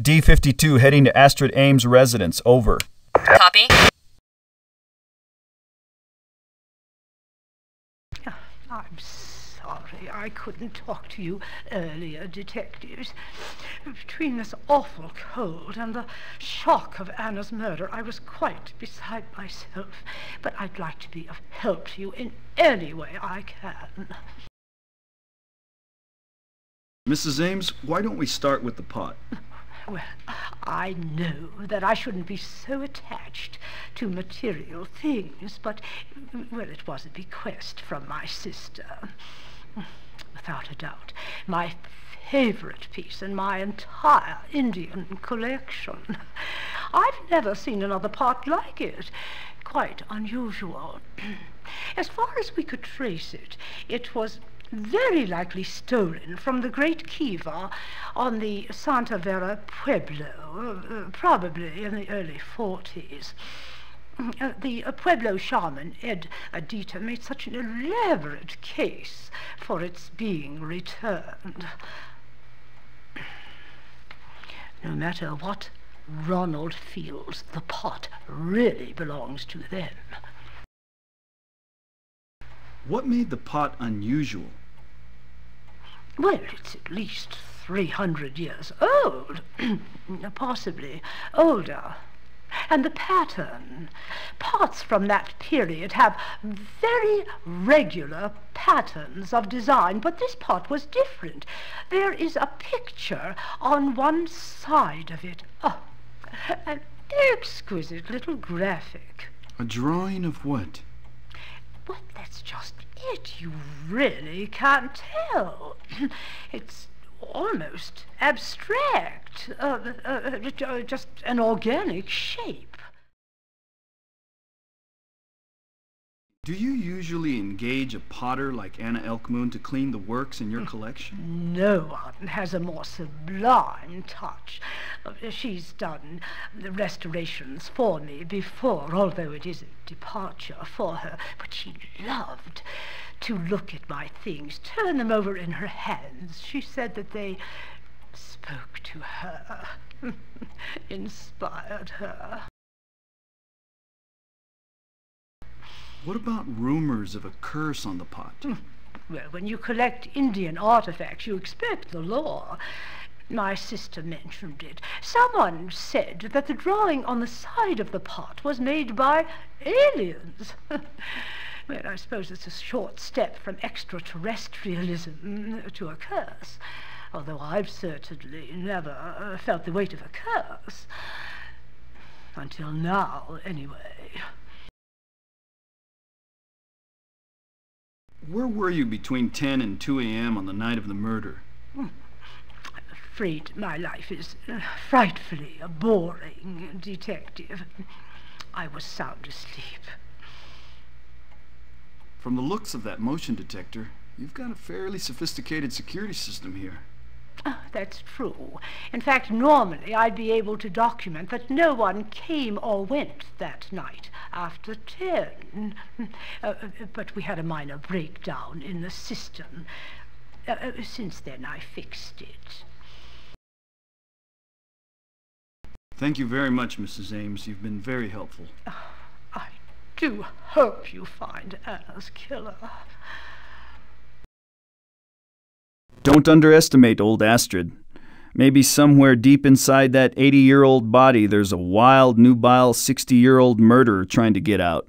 D-52 heading to Astrid Ames' residence. Over. Copy. I'm sorry I couldn't talk to you earlier, detectives. Between this awful cold and the shock of Anna's murder, I was quite beside myself. But I'd like to be of help to you in any way I can. Mrs. Ames, why don't we start with the pot? Well, I know that I shouldn't be so attached to material things, but, well, it was a bequest from my sister. Without a doubt, my favorite piece in my entire Indian collection. I've never seen another pot like it. Quite unusual. As far as we could trace it, it was very likely stolen from the Great Kiva on the Santa Vera Pueblo, probably in the early 40s. The Pueblo shaman, Ed Adita, made such an elaborate case for its being returned. No matter what Ronald feels, the pot really belongs to them. What made the pot unusual? Well, it's at least 300 years old, possibly older. And the pattern. Pots from that period have very regular patterns of design, but this pot was different. There is a picture on one side of it. Oh, an exquisite little graphic. A drawing of what? Well, that's just it. You really can't tell. It's almost abstract, just an organic shape. Do you usually engage a potter like Anna Elk Moon to clean the works in your collection? No one has a more sublime touch. She's done the restorations for me before, although it is a departure for her. But she loved to look at my things, turn them over in her hands. She said that they spoke to her, inspired her. What about rumors of a curse on the pot? Well, when you collect Indian artifacts, you expect the law. My sister mentioned it. Someone said that the drawing on the side of the pot was made by aliens. Well, I suppose it's a short step from extraterrestrialism to a curse, although I've certainly never felt the weight of a curse. Until now, anyway. Where were you between 10 and 2 a.m. on the night of the murder? I'm afraid my life is frightfully boring, detective. I was sound asleep. From the looks of that motion detector, you've got a fairly sophisticated security system here. Oh, that's true. In fact, normally I'd be able to document that no one came or went that night after 10. But we had a minor breakdown in the system. Since then, I fixed it. Thank you very much, Mrs. Ames. You've been very helpful. I do hope you find Anna's killer. Don't underestimate old Astrid. Maybe somewhere deep inside that 80-year-old body there's a wild, nubile 60-year-old murderer trying to get out.